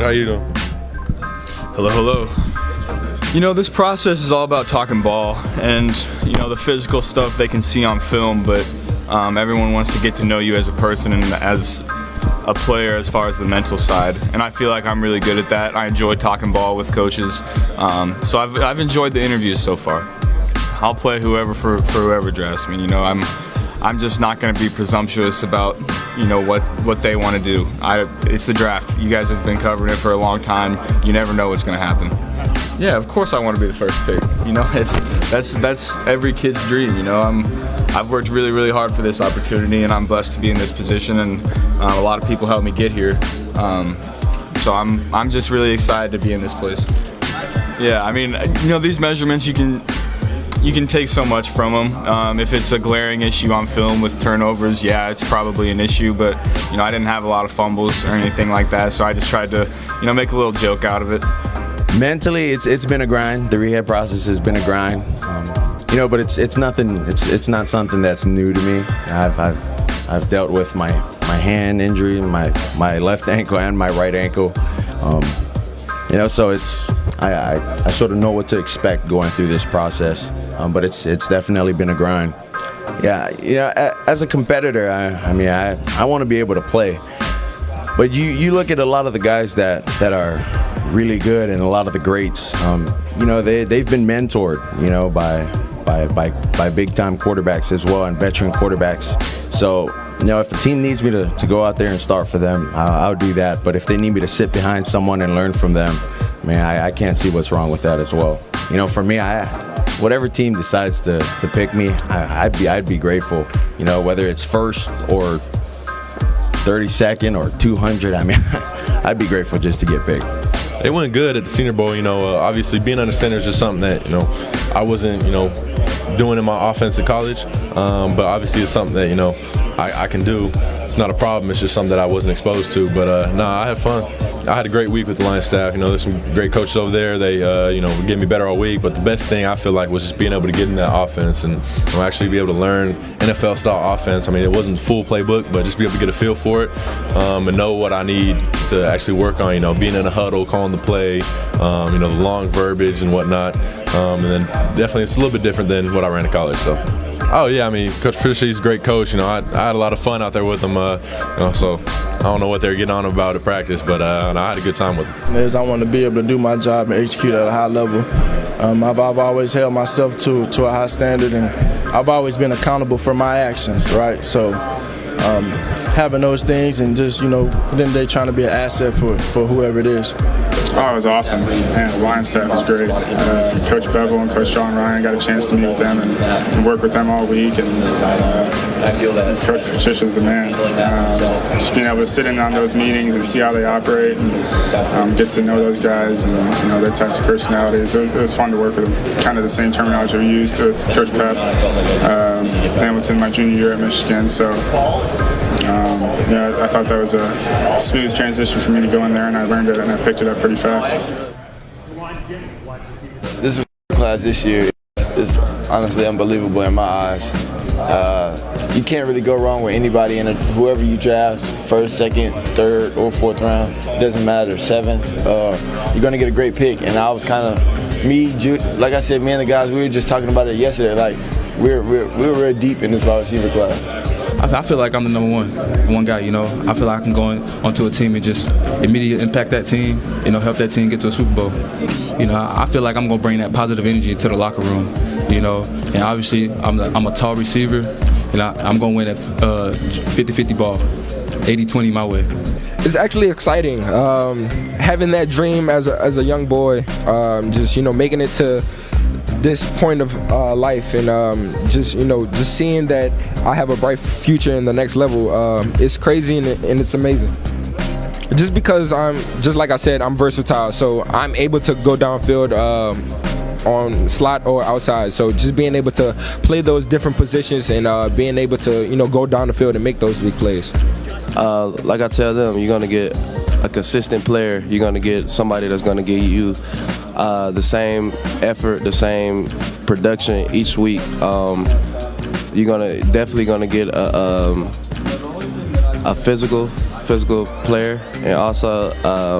how you doing? Hello, hello. You know, this process is all about talking ball, and you know the physical stuff they can see on film, but everyone wants to get to know you as a person and as a player as far as the mental side. And I feel like I'm really good at that. I enjoy talking ball with coaches, so I've enjoyed the interviews so far. I'll play whoever for whoever drafts me. You know, I'm just not going to be presumptuous about, you know, what they want to do. It's the draft. You guys have been covering it for a long time. You never know what's going to happen. Yeah, of course I want to be the first pick. You know, that's every kid's dream. You know, I've worked really, really hard for this opportunity, and I'm blessed to be in this position. And a lot of people helped me get here. So I'm just really excited to be in this place. Yeah, I mean, you know, these measurements you can take so much from them. If it's a glaring issue on film with turnovers, yeah, it's probably an issue. But you know, I didn't have a lot of fumbles or anything like that, so I just tried to, you know, make a little joke out of it. Mentally, it's been a grind. The rehab process has been a grind. You know, but it's nothing. It's not something that's new to me. I've dealt with my hand injury, my left ankle and my right ankle. You know, so I sort of know what to expect going through this process. But it's definitely been a grind. Yeah, you know, as a competitor, I want to be able to play. But you look at a lot of the guys that are really good and a lot of the greats. You know, they've been mentored, you know, by big time quarterbacks as well and veteran quarterbacks. So, you know, if a team needs me to go out there and start for them, I'll do that. But if they need me to sit behind someone and learn from them, man, I can't see what's wrong with that as well. You know, for me, whatever team decides to pick me, I'd be grateful. You know, whether it's first or 32nd or 200, I mean, I'd be grateful just to get picked. It went good at the Senior Bowl. You know, obviously being under center is just something that, you know, I wasn't, you know, doing in my offense at college. But obviously it's something that, you know, I can do. It's not a problem. It's just something that I wasn't exposed to. But nah, I had fun. I had a great week with the Lions staff. You know, there's some great coaches over there. They, you know, were getting me better all week. But the best thing I feel like was just being able to get in that offense and actually be able to learn NFL-style offense. I mean, it wasn't full playbook, but just be able to get a feel for it and know what I need to actually work on. You know, being in a huddle, calling the play, you know, the long verbiage and whatnot. And then definitely it's a little bit different than what I ran in college. So. Oh yeah, I mean, Coach Patricia, he's a great coach. You know, I had a lot of fun out there with him. You know, so I don't know what they're getting on about at practice, but I had a good time with him. I want to be able to do my job and execute at a high level. I've always held myself to a high standard, and I've always been accountable for my actions. Right, so having those things and just, you know, then they trying to be an asset for whoever it is. Oh, it was awesome. Man, the Lions staff was great. Coach Bevel and Coach Sean Ryan got a chance to meet with them and work with them all week. And Coach Patricia's the man. Just being able to sit in on those meetings and see how they operate and get to know those guys and, you know, their types of personalities. It was fun to work with them. Kind of the same terminology we used with Coach Pep. Hamilton my junior year at Michigan. So. Yeah, I thought that was a smooth transition for me to go in there, and I learned it and I picked it up pretty fast. This class this year is honestly unbelievable in my eyes. You can't really go wrong with anybody, and whoever you draft, first, second, third, or fourth round, it doesn't matter, seventh, you're going to get a great pick. And I was kind of, like I said, me and the guys, we were just talking about it yesterday, like we were real deep in this wide receiver class. I feel like I'm the number one guy, you know. I feel like I can go onto a team and just immediately impact that team, you know, help that team get to a Super Bowl. You know, I feel like I'm going to bring that positive energy into the locker room, you know. And obviously, I'm a tall receiver, and I'm going to win that 50-50 ball, 80-20 my way. It's actually exciting, having that dream as a young boy, just, you know, making it to this point of life, and just seeing that I have a bright future in the next level. It's crazy and it's amazing. Just because just like I said, I'm versatile, so I'm able to go downfield on slot or outside. So just being able to play those different positions and being able to, you know, go down the field and make those big plays. Like I tell them, you're gonna get a consistent player. You're gonna get somebody that's gonna give you the same effort, the same production each week. You're definitely gonna get a physical physical player, and also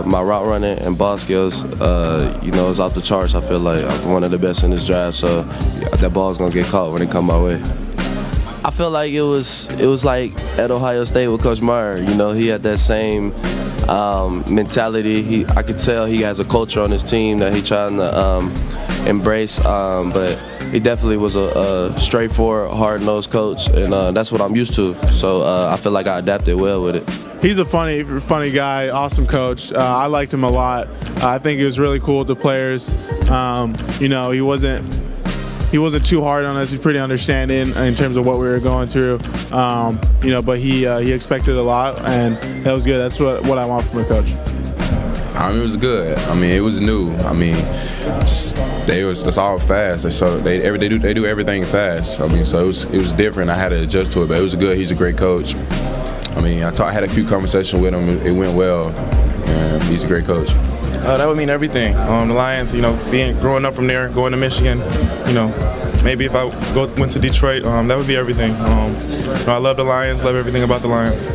my route running and ball skills, is off the charts. I feel like I'm one of the best in this draft, so that ball's gonna get caught when it come my way. I feel like it was like at Ohio State with Coach Meyer. He had that same mentality. I could tell he has a culture on his team that he's trying to embrace, but he definitely was a straightforward, hard-nosed coach, and that's what I'm used to. So I feel like I adapted well with it. He's a funny guy, awesome coach. I liked him a lot. I think he was really cool with the players. He wasn't too hard on us. He's pretty understanding in terms of what we were going through. But he expected a lot, and that was good. That's what I want from a coach. It was good. It was new. It's all fast. So they do everything fast. So it was different. I had to adjust to it, but it was good. He's a great coach. I had a few conversations with him. It went well. And he's a great coach. That would mean everything. The Lions, growing up from there, going to Michigan, maybe if I went to Detroit, that would be everything. I love the Lions, love everything about the Lions.